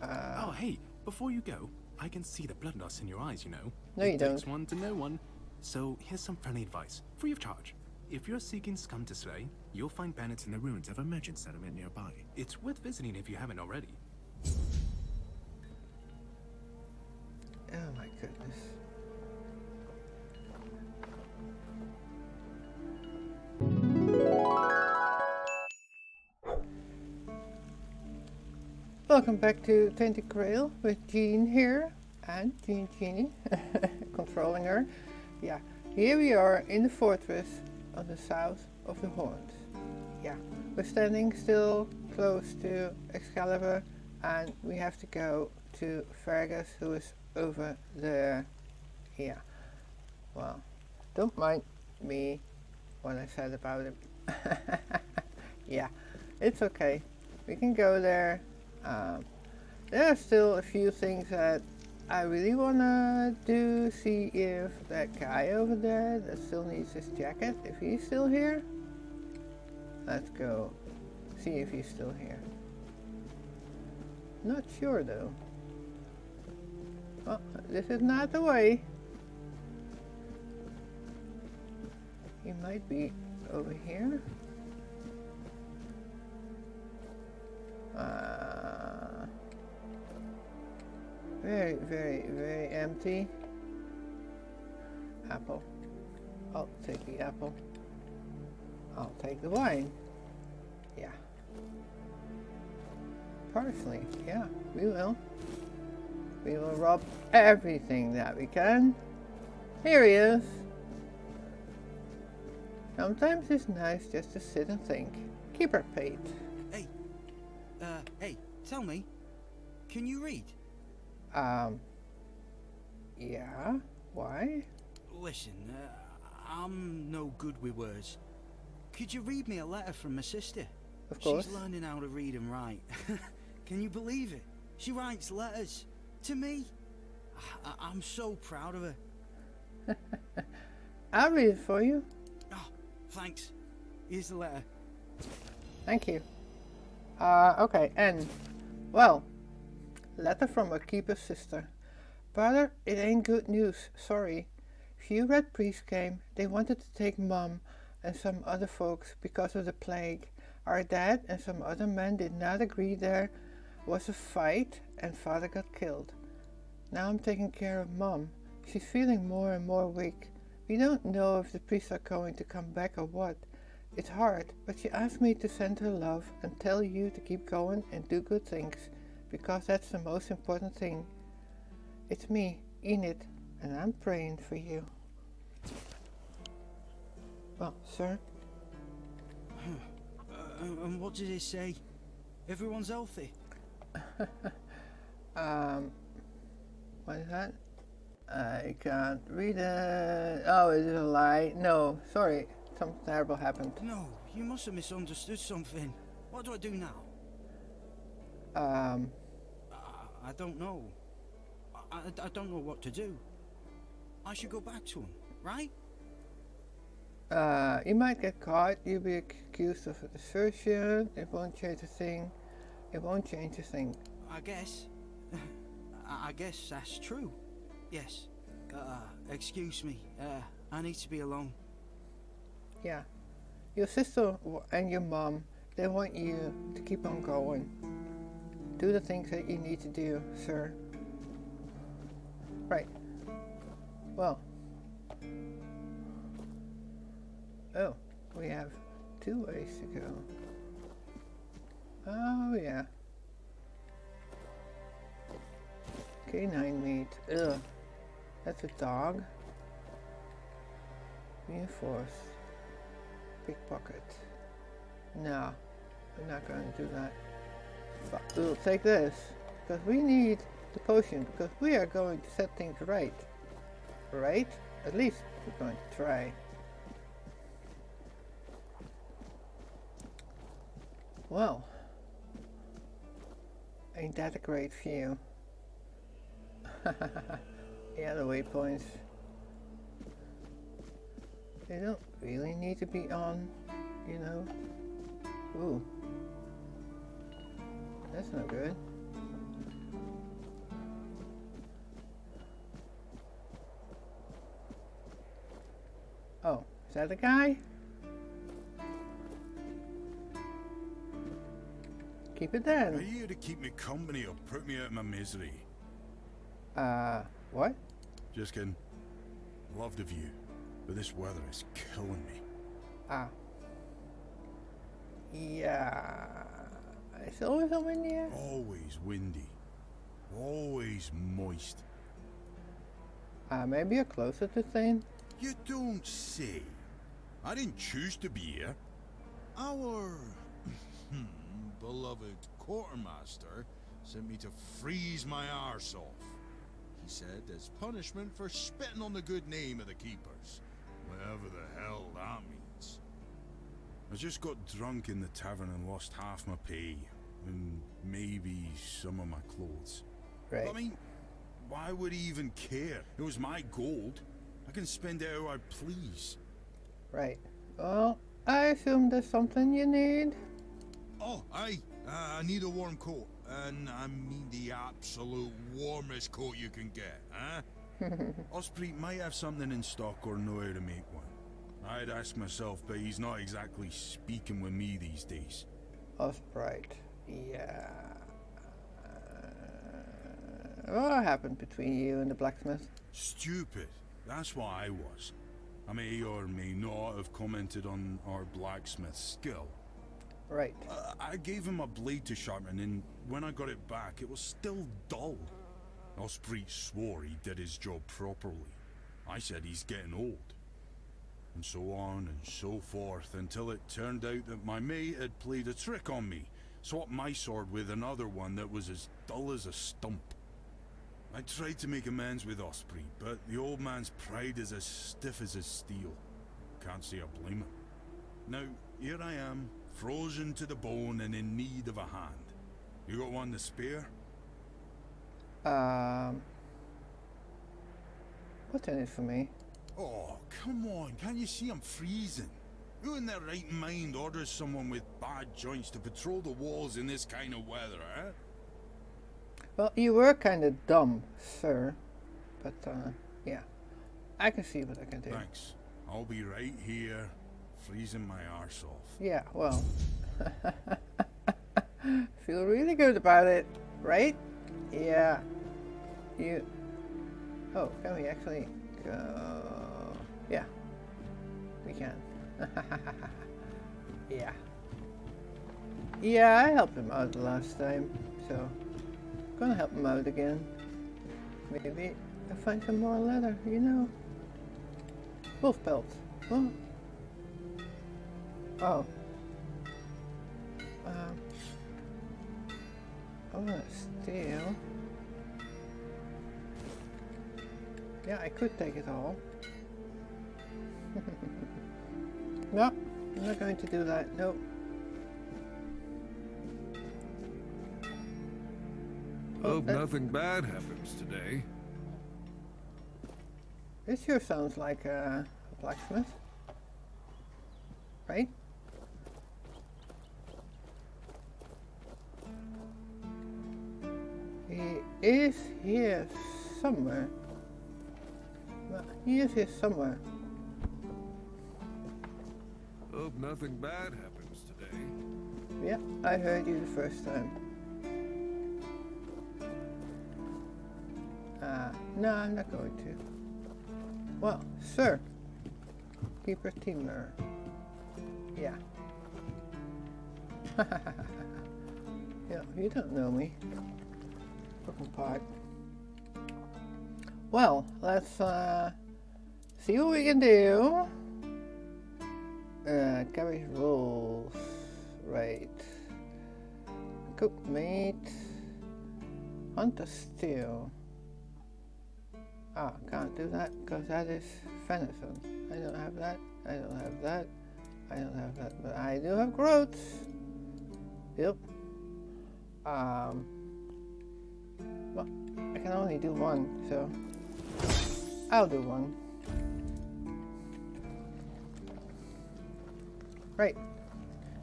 Oh, hey, before you go, I can see the blood loss in your eyes, you know. No, you It takes don't. one to know one. So here's some friendly advice, free of charge. If you're seeking scum to slay, you'll find bandits in the ruins of a merchant settlement nearby. It's worth visiting if you haven't already. Oh my goodness. Welcome back to Tainted Grail with Jeane here and Genie controlling her. Yeah, here we are in the fortress on the south of the Horns. Yeah, we're standing still close to Excalibur and we have to go to Fergus, who is over there. Yeah, well, don't mind me what I said about him. Yeah, it's okay. We can go there. There are still a few things that I really wanna do. See if that guy over there that still needs his jacket, if he's still here. Let's go see if he's still here. Not sure though. Oh, this is not the way. He might be over here. Very, very, very empty. Apple. I'll take the apple. I'll take the wine. Yeah. Parsley. Yeah, we will. We will rob everything that we can. Here he is. Sometimes it's nice just to sit and think. Keep her paid. Hey, tell me, can you read? Yeah, why? Listen, I'm no good with words. Could you read me a letter from my sister? Of course. She's learning how to read and write. Can you believe it? She writes letters to me. I'm so proud of her. I'll read it for you. Oh, thanks. Here's the letter. Thank you. Okay, and, well, letter from a keeper's sister. Brother, it ain't good news, sorry. Few red priests came. They wanted to take Mom and some other folks because of the plague. Our dad and some other men did not agree. There was a fight and Father got killed. Now I'm taking care of Mom. She's feeling more and more weak. We don't know if the priests are going to come back or what. It's hard, but she asked me to send her love and tell you to keep going and do good things, because that's the most important thing. It's me, Enid, and I'm praying for you. Well, sir? And what did it say? Everyone's healthy? What is that? I can't read it. Oh, is it a lie? No, sorry. Something terrible happened. No, you must have misunderstood something. What do I do now? I don't know. I don't know what to do. I should go back to him, right? You might get caught. You'll be accused of desertion. It won't change a thing. It won't change a thing. I guess. I guess that's true. Yes. Excuse me. I need to be alone. Yeah. Your sister and your mom, they want you to keep on going. Do the things that you need to do, sir. Right. Well. Oh, we have 2 ways to go. Oh, yeah. Canine meat. Ugh. That's a dog. Reinforced. Pickpocket. No, we're not going to do that. But we'll take this, because we need the potion, because we are going to set things right. Right? At least we're going to try. Well, ain't that a great view? Yeah, the waypoints. They don't really need to be on, you know. Ooh. That's not good. Is that a guy? Keep it Are then. you here to keep me company or put me out of my misery? What? Just kidding. Love the view, but this weather is killing me. Ah. Yeah. It's always a windy here. Always windy. Always moist. Maybe you're closer to Thane. You don't say. I didn't choose to be here. Our beloved quartermaster sent me to freeze my arse off. He said as punishment for spitting on the good name of the keepers. Whatever the hell that means. I just got drunk in the tavern and lost half my pay. And maybe some of my clothes. Right. I mean, why would he even care? It was my gold. I can spend it how I please. Right. Well, I assume there's something you need. Oh, I need a warm coat. And I mean the absolute warmest coat you can get, huh? Osprey might have something in stock or know how to make one. I'd ask myself, but he's not exactly speaking with me these days. Osprey. Yeah. What happened between you and the blacksmith? Stupid. That's what I was. I may or may not have commented on our blacksmith's skill. Right. I gave him a blade to sharpen, and when I got it back, it was still dull. Osprey swore he did his job properly. I said he's getting old. And so on and so forth, until it turned out that my mate had played a trick on me, swapped my sword with another one that was as dull as a stump. I tried to make amends with Osprey, but the old man's pride is as stiff as his steel. Can't say I blame him. Now, here I am, frozen to the bone and in need of a hand. You got one to spare? What's in it for me? Oh, come on, can't you see I'm freezing? Who in their right mind orders someone with bad joints to patrol the walls in this kind of weather, eh? Well, you were kind of dumb, sir. But, yeah. I can see what I can do. Thanks. I'll be right here, freezing my arse off. Yeah, well. Feel really good about it, right? Yeah. You... Oh, can we actually go... Yeah. We can. Yeah. Yeah, I helped him out the last time, so... Gonna help him out again. Maybe I'll find some more leather, you know. Wolf pelt. Oh. Oh. I wanna steal. Yeah, I could take it all. No, I'm not going to do that. Nope. Hope nothing bad happens today. This sure sounds like a blacksmith. Right? He is here somewhere. Well, he is here somewhere. Hope nothing bad happens today. Yeah, I heard you the first time. No, I'm not going to. Well, sir. Keeper Teamer. Yeah. Yeah, you don't know me. Broken part. Well, let's see what we can do. Carry rolls. Right. Cooked meat. Hunter stew. Ah, can't do that because that is venison. I don't have that. I don't have that. I don't have that. But I do have groats. Yep. Well, I can only do one, so I'll do one. Right.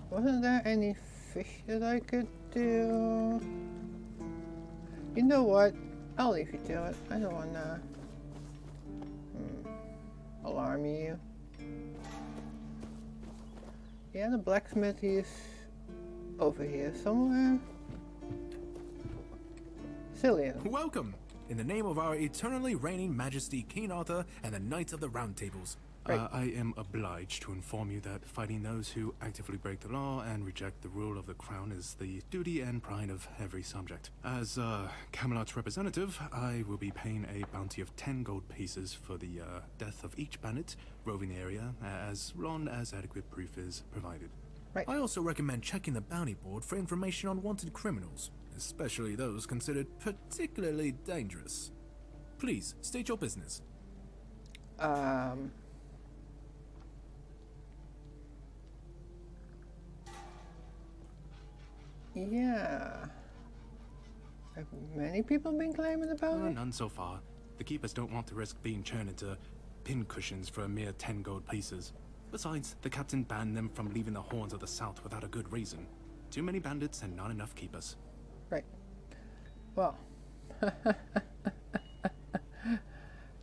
Wasn't there any fish that I could do? You know what? I'll leave you to it. I don't wanna alarm you. Yeah, the blacksmith, he is over here somewhere. Cillian. Welcome! In the name of our eternally reigning majesty, King Arthur, and the Knights of the Round Tables. Right. I am obliged to inform you that fighting those who actively break the law and reject the rule of the crown is the duty and pride of every subject. As Camelot's representative, I will be paying a bounty of 10 gold pieces for the death of each bandit roving the area, as long as adequate proof is provided. Right. I also recommend checking the bounty board for information on wanted criminals, especially those considered particularly dangerous. Please, state your business. Yeah. Have many people been claiming about it? None so far. The keepers don't want to risk being turned into pincushions for a mere 10 gold pieces. Besides, the captain banned them from leaving the horns of the south without a good reason. Too many bandits and not enough keepers. Right. Well.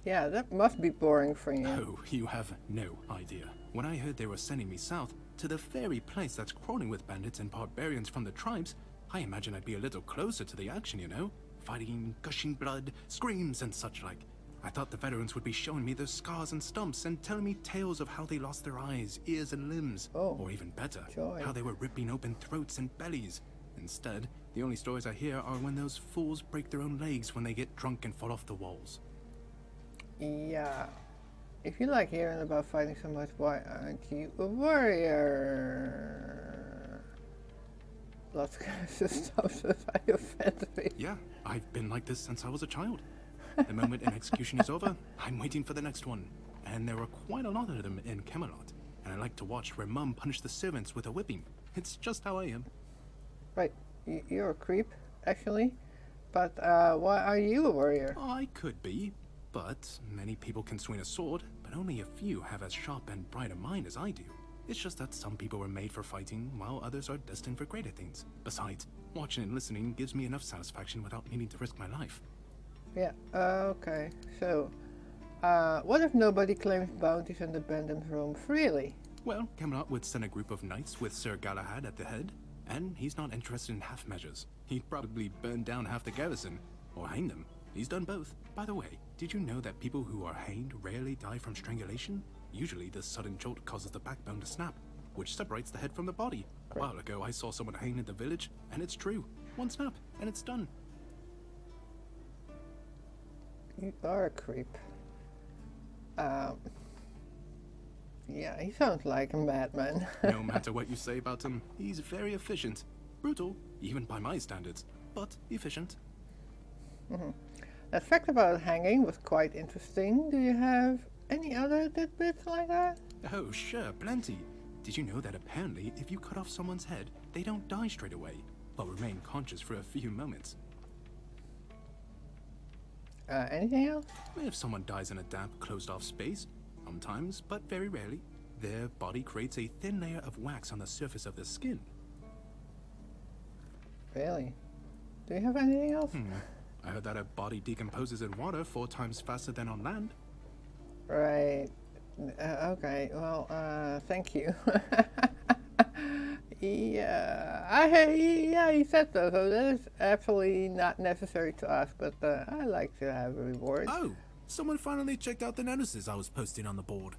Yeah, that must be boring for you. Oh, you have no idea. When I heard they were sending me south, to the very place that's crawling with bandits and barbarians from the tribes, I imagined I'd be a little closer to the action, you know? Fighting, gushing blood, screams and such like. I thought the veterans would be showing me their scars and stumps and telling me tales of how they lost their eyes, ears and limbs. Oh, or even better, joy. how they were ripping open throats and bellies. Instead, the only stories I hear are when those fools break their own legs when they get drunk and fall off the walls. Yeah. If you like hearing about fighting so much, why aren't you a warrior? Lots of stuff that I offend me. Yeah, I've been like this since I was a child. The moment an execution is over, I'm waiting for the next one. And there are quite a lot of them in Camelot. And I like to watch where Mum punished the servants with a whipping. It's just how I am. Right. You're a creep, actually. But why are you a warrior? I could be, but many people can swing a sword, but only a few have as sharp and bright a mind as I do. It's just that some people were made for fighting, while others are destined for greater things. Besides, watching and listening gives me enough satisfaction without needing to risk my life. Yeah, okay. So, what if nobody claims bounties and abandons Rome freely? Well, Camelot would send a group of knights with Sir Galahad at the head, and he's not interested in half measures. He'd probably burn down half the garrison, or hang them. He's done both. By the way, did you know that people who are hanged rarely die from strangulation? Usually the sudden jolt causes the backbone to snap, which separates the head from the body. A while ago I saw someone hanged in the village, and it's true. One snap, and it's done. You are a creep. Yeah, he sounds like a madman. No matter what you say about him, he's very efficient. Brutal, even by my standards, but efficient. That fact about hanging was quite interesting. Do you have any other tidbits like that? Oh, sure, plenty. Did you know that apparently if you cut off someone's head, they don't die straight away, but remain conscious for a few moments? Anything else? If someone dies in a damp, closed-off space, sometimes, but very rarely, their body creates a thin layer of wax on the surface of the skin. Really? Do you have anything else? I heard that a body decomposes in water 4 times faster than on land. Right. Okay, well, thank you. Yeah, he said so, so that is absolutely not necessary to ask, but I like to have a reward. Oh, someone finally checked out the notices I was posting on the board.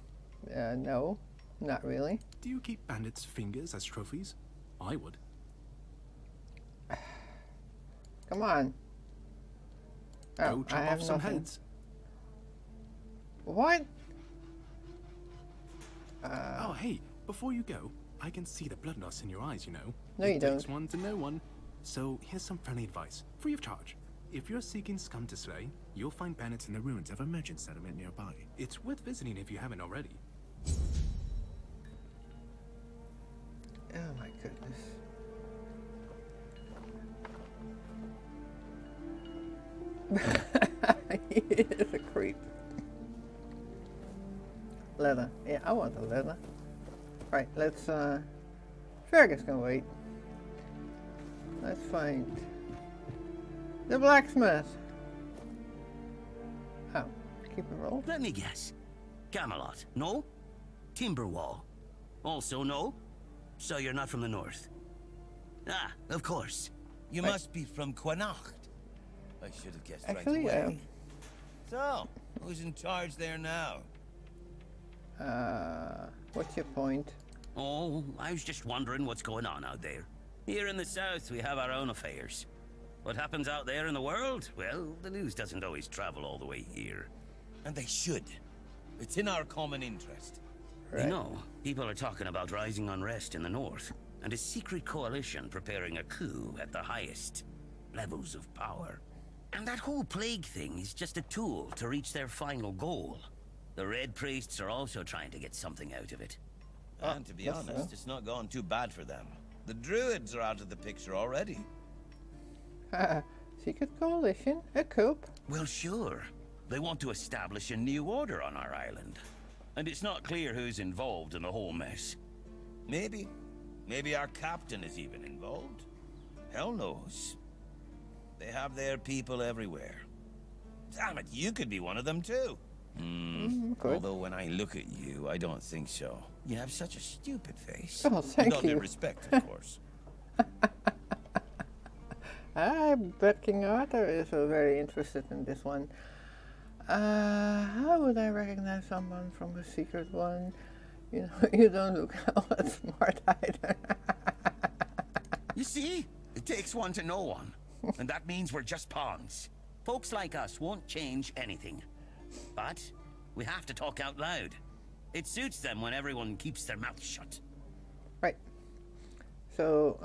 No, not really. Do you keep bandits' fingers as trophies? I would. Come on. Go I chop have off some nothing. heads. What? Oh, hey, before you go, I can see the blood loss in your eyes, you know. No, It you takes don't. one to know one. So here's some friendly advice, free of charge. If you're seeking scum to slay, you'll find bandits in the ruins of a merchant settlement nearby. It's worth visiting if you haven't already. Oh my goodness. He is a creep. Leather. Yeah, I want the leather. Right, let's, Fergus can wait. Let's find the blacksmith. Oh, keep it roll. Let me guess. Camelot, no? Timberwall, also no? So you're not from the north? Ah, of course. You must be from Connacht. I should have guessed Actually, right away. So, who's in charge there now? What's your point? Oh, I was just wondering what's going on out there. Here in the south, we have our own affairs. What happens out there in the world? Well, the news doesn't always travel all the way here. And they should. It's in our common interest. Right. You know, people are talking about rising unrest in the north, and a secret coalition preparing a coup at the highest levels of power. And that whole plague thing is just a tool to reach their final goal. The Red Priests are also trying to get something out of it. And to be honest, it's not gone too bad for them. The Druids are out of the picture already. Secret coalition? A coup? Well, sure. They want to establish a new order on our island. And it's not clear who's involved in the whole mess. Maybe. Maybe our captain is even involved. Hell knows. They have their people everywhere. Damn it, you could be one of them too. Good. Although when I look at you, I don't think so. You have such a stupid face. Oh, thank With all you. due respect, of course. I bet King Arthur is very interested in this one. How would I recognize someone from a secret one? You know, you don't look all that smart either. You see? It takes one to know one. And that means we're just pawns. Folks like us won't change anything. But we have to talk out loud. It suits them when everyone keeps their mouth shut. Right. So,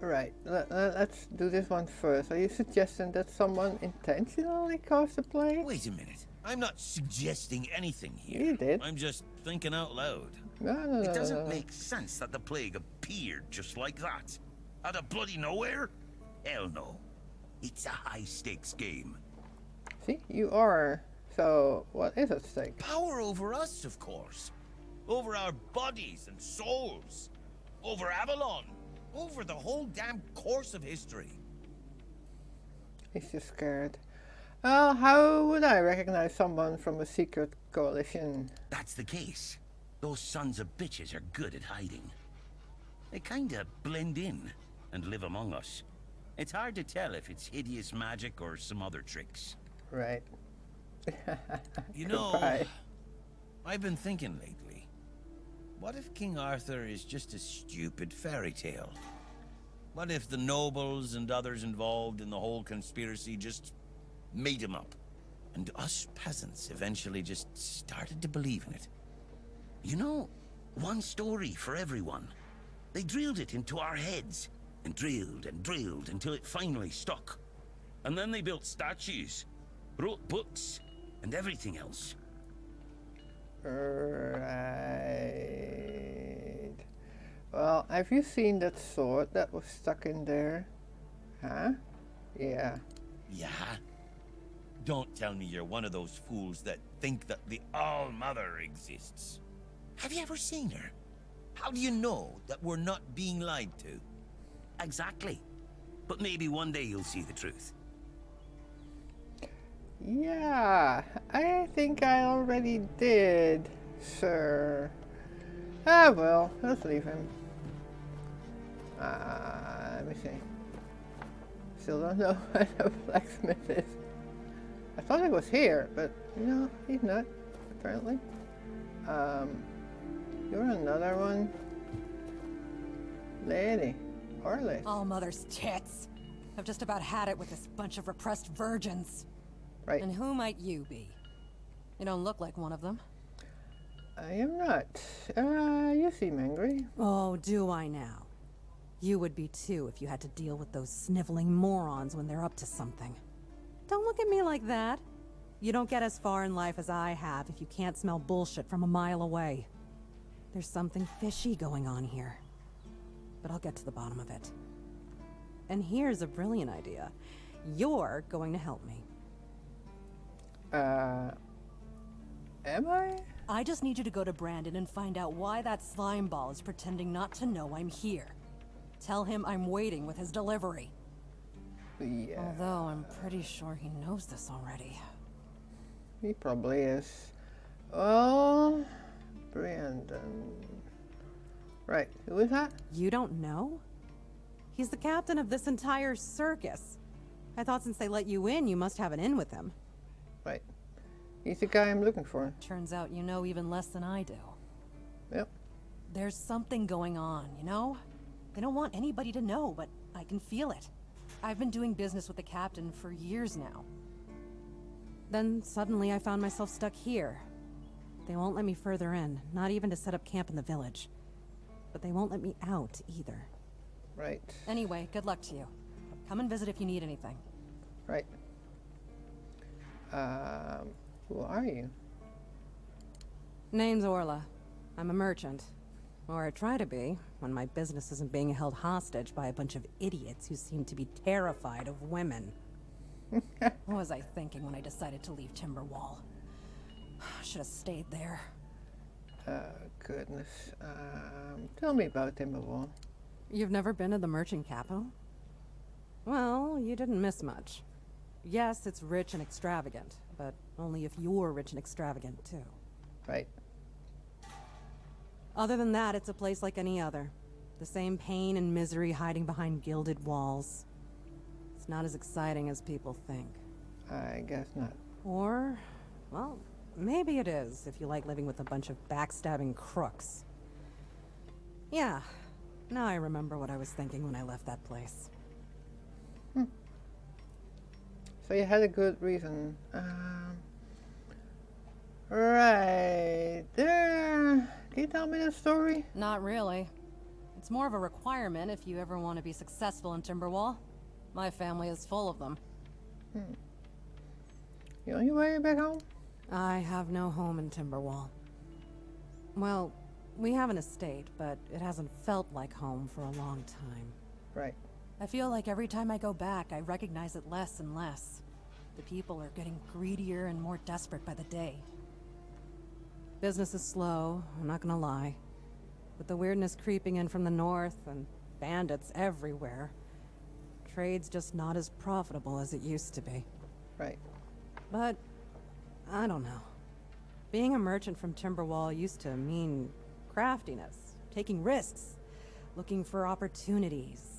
right. Let's do this one first. Are you suggesting that someone intentionally caused the plague? Wait a minute. I'm not suggesting anything here. You did. I'm just thinking out loud. No. It doesn't make sense that the plague appeared just like that. Out of bloody nowhere? Hell no. It's a high-stakes game. See, you are. So, what is at stake? Power over us, of course. Over our bodies and souls. Over Avalon. Over the whole damn course of history. He's just scared. Well, how would I recognize someone from a secret coalition? That's the case. Those sons of bitches are good at hiding. They kinda blend in and live among us. It's hard to tell if it's hideous magic or some other tricks. Right. You know, Goodbye. I've been thinking lately. What if King Arthur is just a stupid fairy tale? What if the nobles and others involved in the whole conspiracy just made him up? And us peasants eventually just started to believe in it. You know, one story for everyone. They drilled it into our heads, and drilled until it finally stuck. And then they built statues, wrote books, and everything else. Right. Well, have you seen that sword that was stuck in there? Huh? Yeah. Yeah? Don't tell me you're one of those fools that think that the All-Mother exists. Have you ever seen her? How do you know that we're not being lied to? Exactly. But maybe one day you'll see the truth. Yeah, I think I already did, sir. Ah, well, let's leave him. Let me see. Still don't know where the blacksmith is. I thought he was here, but no, he's not, apparently. You're another one. Lady. Or lady. All mother's tits. I've just about had it with this bunch of repressed virgins. Right. And who might you be? You don't look like one of them. I am not. You seem angry. Oh, do I now? You would be too if you had to deal with those sniveling morons when they're up to something. Don't look at me like that. You don't get as far in life as I have if you can't smell bullshit from a mile away. There's something fishy going on here. But I'll get to the bottom of it. And here's a brilliant idea. You're going to help me. Am I? I just need you to go to Brandon and find out why that slime ball is pretending not to know I'm here. Tell him I'm waiting with his delivery. Yeah. Although I'm pretty sure he knows this already. He probably is. Well, Brandon. Right, who is that? You don't know? He's the captain of this entire circus. I thought since they let you in, you must have an in with him. Right. He's the guy I'm looking for. Turns out you know even less than I do. Yep. There's something going on, you know? They don't want anybody to know, but I can feel it. I've been doing business with the captain for years now. Then suddenly I found myself stuck here. They won't let me further in, not even to set up camp in the village. But they won't let me out either. Right. Anyway, good luck to you. Come and visit if you need anything. Right. Who are you? Name's Orla. I'm a merchant. Or I try to be, when my business isn't being held hostage by a bunch of idiots who seem to be terrified of women. What was I thinking when I decided to leave Timberwall? Should have stayed there. Goodness. Tell me about Timberwall. You've never been to the merchant capital? Well, you didn't miss much. Yes, it's rich and extravagant, but only if you're rich and extravagant too. Right. Other than that, it's a place like any other. The same pain and misery hiding behind gilded walls. It's not as exciting as people think. I guess not. Or, well, maybe it is if you like living with a bunch of backstabbing crooks. Yeah, now I remember what I was thinking when I left that place. So you had a good reason. Right. There. Can you tell me the story? Not really. It's more of a requirement if you ever want to be successful in Timberwall. My family is full of them. You on your way back home? I have no home in Timberwall. Well, we have an estate, but it hasn't felt like home for a long time. Right. I feel like every time I go back, I recognize it less and less. The people are getting greedier and more desperate by the day. Business is slow, I'm not gonna lie. With the weirdness creeping in from the north and bandits everywhere, trade's just not as profitable as it used to be. Right. But, I don't know. Being a merchant from Timberwall used to mean craftiness, taking risks, looking for opportunities.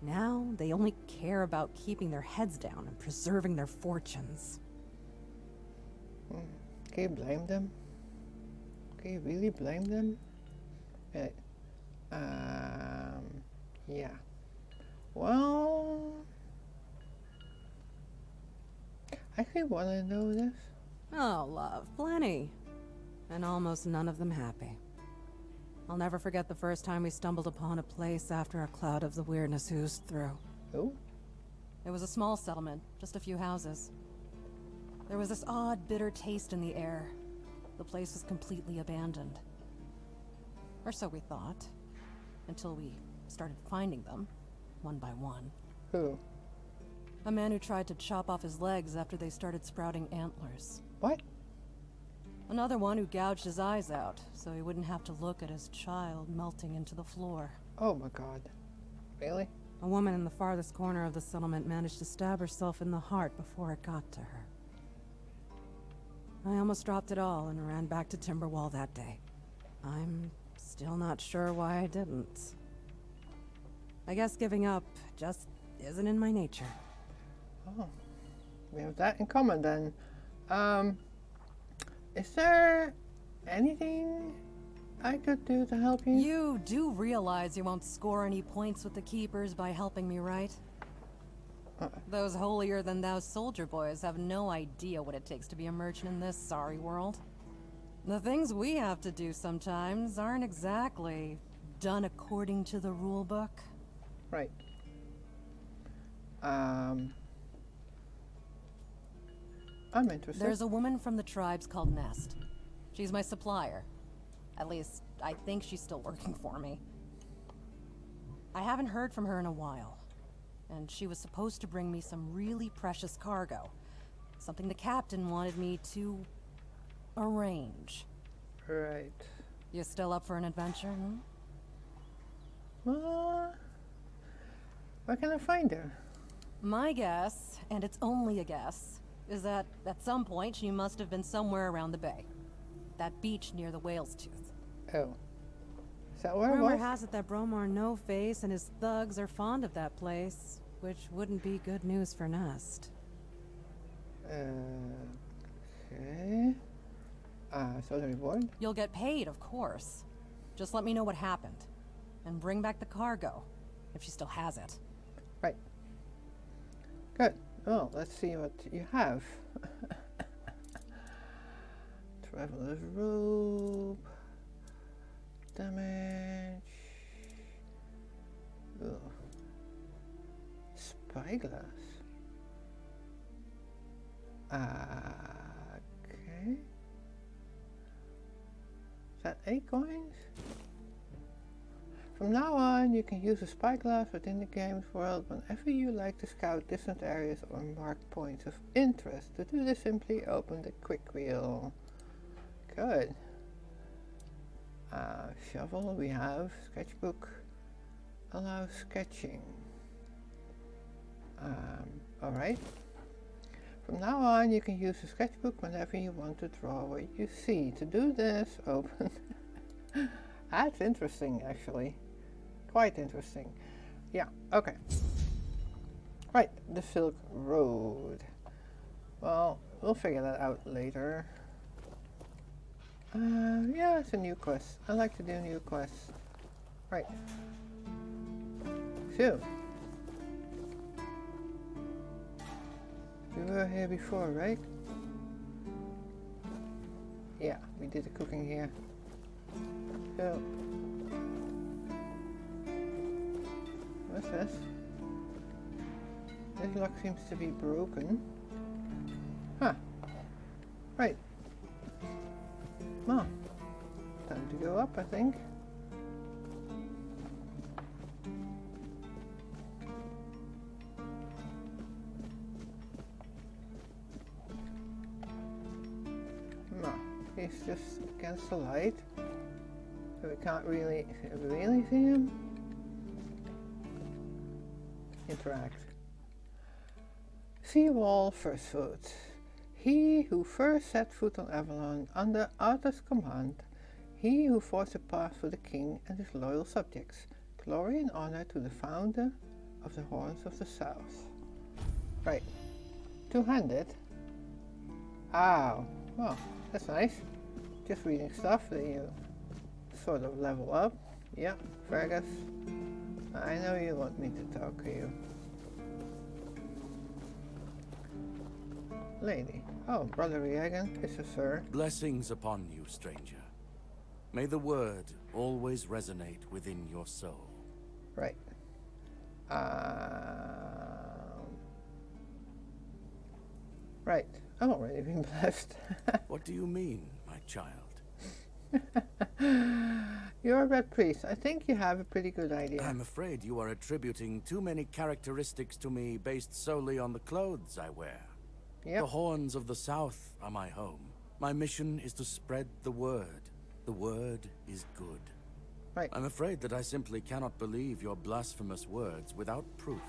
Now, they only care about keeping their heads down and preserving their fortunes. Can you blame them? Can you really blame them? Right. Yeah. Well, I actually want to know this. Oh, love, plenty. And almost none of them happy. I'll never forget the first time we stumbled upon a place after a cloud of the weirdness oozed through. Oh? It was a small settlement, just a few houses. There was this odd, bitter taste in the air. The place was completely abandoned. Or so we thought. Until we started finding them, one by one. Who? A man who tried to chop off his legs after they started sprouting antlers. What? Another one who gouged his eyes out, so he wouldn't have to look at his child melting into the floor. Oh my god. Really? A woman in the farthest corner of the settlement managed to stab herself in the heart before it got to her. I almost dropped it all and ran back to Timberwall that day. I'm still not sure why I didn't. I guess giving up just isn't in my nature. Oh. We have that in common then. Is there anything I could do to help you? You do realize you won't score any points with the Keepers by helping me, right? Those holier-than-thou soldier boys have no idea what it takes to be a merchant in this sorry world. The things we have to do sometimes aren't exactly done according to the rule book. Right. I'm interested. There's a woman from the tribes called Nest. She's my supplier. At least, I think she's still working for me. I haven't heard from her in a while. And she was supposed to bring me some really precious cargo. Something the captain wanted me to arrange. Right. You still up for an adventure, Where can I find her? My guess, and it's only a guess, is that at some point she must have been somewhere around the bay. That beach near the whale's tooth. Oh. Is that where it Rumor was? has it that Bromar No-Face and his thugs are fond of that place, which wouldn't be good news for Nest. Okay. So the reward? You'll get paid, of course. Just let me know what happened. And bring back the cargo, if she still has it. Right. Good. Well, let's see what you have. Traveler's robe. Damage. Ugh. Spyglass. Okay. Is that 8 coins? From now on, you can use a spyglass within the game's world whenever you like to scout distant areas or mark points of interest. To do this, simply open the quick wheel. Good. Shovel we have. Sketchbook. Allow sketching. Alright. From now on, you can use a sketchbook whenever you want to draw what you see. To do this, open. That's interesting, actually. Quite interesting. Yeah, okay. Right, the Silk Road. Well, we'll figure that out later. Yeah, it's a new quest. I like to do new quests. Right. So. We were here before, right? Yeah, we did the cooking here. So. What's this? This lock seems to be broken. Huh. Right. Well, time to go up, I think. No, he's just against the light, so we can't really see him. Interact. Seawall first foot. He who first set foot on Avalon under Arthur's command, he who forged a path for the king and his loyal subjects. Glory and honor to the founder of the Horns of the South. Right. Two-handed. Oh, well, that's nice. Just reading stuff that you sort of level up. Yeah, Fergus. I know you want me to talk to you. Lady. Oh, Brother Reagan, it's a sir. Blessings upon you, stranger. May the word always resonate within your soul. Right. Right. I've already been blessed. What do you mean, my child? You're a red priest. I think you have a pretty good idea. I'm afraid you are attributing too many characteristics to me based solely on the clothes I wear. Yep. The Horns of the South are my home. My mission is to spread the word. The word is good. Right. I'm afraid that I simply cannot believe your blasphemous words without proof.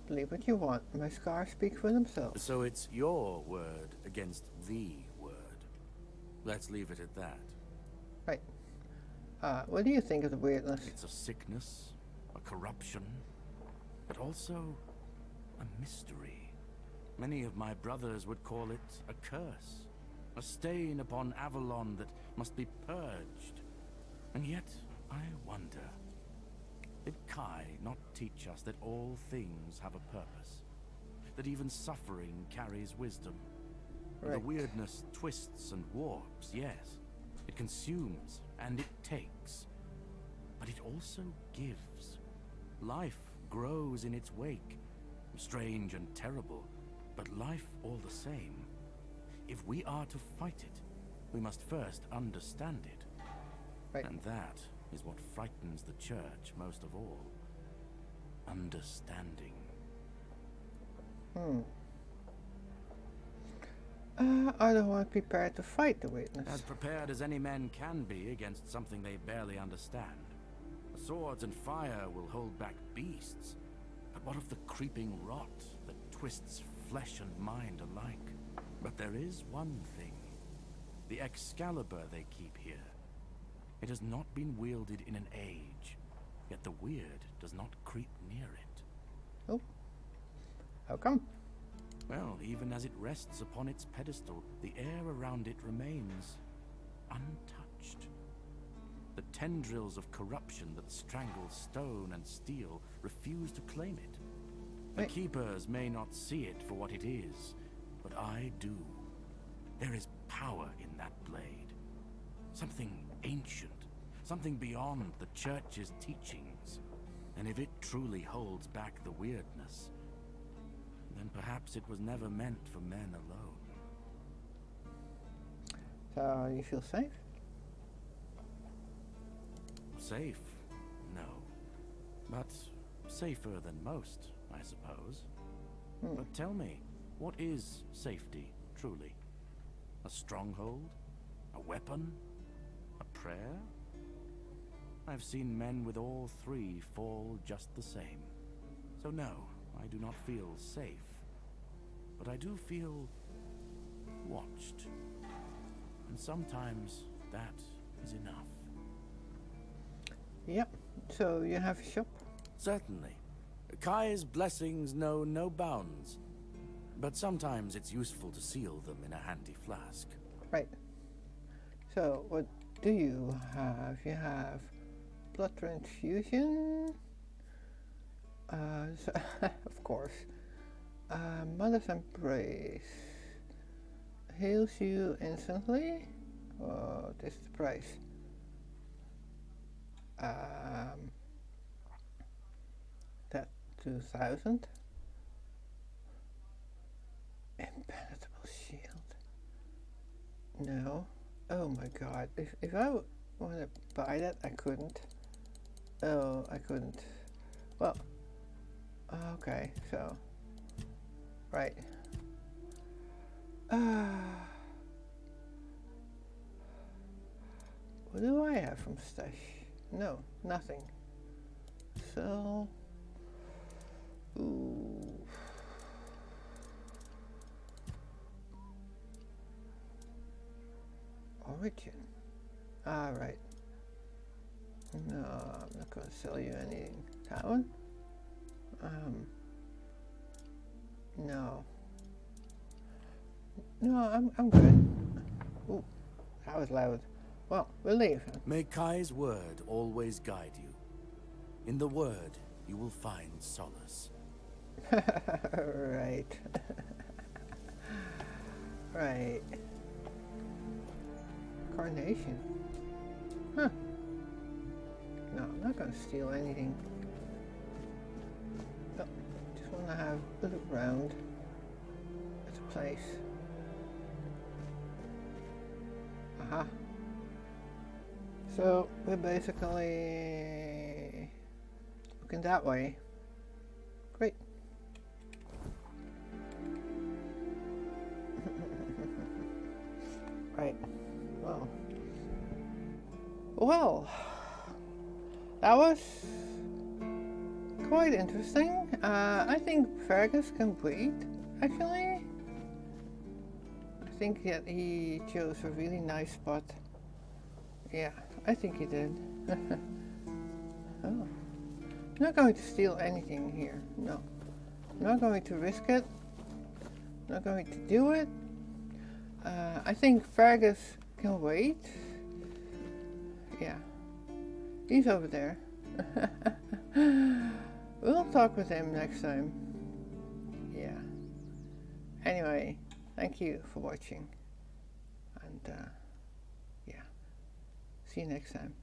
Believe what you want. My scars speak for themselves. So it's your word against the word. Let's leave it at that. Right. What do you think of the weirdness? It's a sickness, a corruption, but also a mystery. Many of my brothers would call it a curse, a stain upon Avalon that must be purged. And yet, I wonder, did Kai not teach us that all things have a purpose? That even suffering carries wisdom? Right. The weirdness twists and warps, yes. It consumes and it takes. But it also gives. Life grows in its wake. Strange and terrible, but life all the same. If we are to fight it, we must first understand it. Right. And that is what frightens the church most of all. Understanding. Are the Horns prepared to fight the weirdness? As prepared as any men can be against something they barely understand. Swords and fire will hold back beasts. But what of the creeping rot that twists flesh and mind alike? But there is one thing. the Excalibur they keep here. It has not been wielded in an age, yet the weird does not creep near it. Oh. How come? Well, even as it rests upon its pedestal, the air around it remains untouched. The tendrils of corruption that strangle stone and steel refuse to claim it. The keepers may not see it for what it is, but I do. There is power in that blade. Something ancient, something beyond the church's teachings. And if it truly holds back the weirdness, then perhaps it was never meant for men alone. So you feel safe? Safe? No. But safer than most, I suppose. But tell me, what is safety, truly? A stronghold? A weapon? A prayer? I've seen men with all three fall just the same. So no, I do not feel safe. But I do feel watched. And sometimes that is enough. Yep. So you have a shop? Certainly. Kai's blessings know no bounds. But sometimes it's useful to seal them in a handy flask. Right. So what do you have? You have blood transfusion. So of course. Mother's Embrace. Heals you instantly. Oh, this is the price. That 2000. Impenetrable shield. No. Oh my god. If I want to buy that, I couldn't. Oh, I couldn't. Well. Okay, so. Right. What do I have from stash? No, nothing. So. Ooh. Origin. Right. No, I'm not going to sell you anything. That one? No. No, I'm good. Ooh, that was loud. Well, we'll leave. May Kai's word always guide you. In the word, you will find solace. Right. Right. Carnation. Huh. No, I'm not going to steal anything. No, just want to have a look around at the place. Aha. So we're basically looking that way. Great. Right. Well, that was quite interesting. I think Fergus can breathe, actually. I think that he chose a really nice spot. Yeah, I think he did. Oh. I'm not going to steal anything here, no. I'm not going to risk it. I'm not going to do it. I think Fergus can wait. Yeah, he's over there. We'll talk with him next time. Yeah. Anyway, thank you for watching. And yeah, see you next time.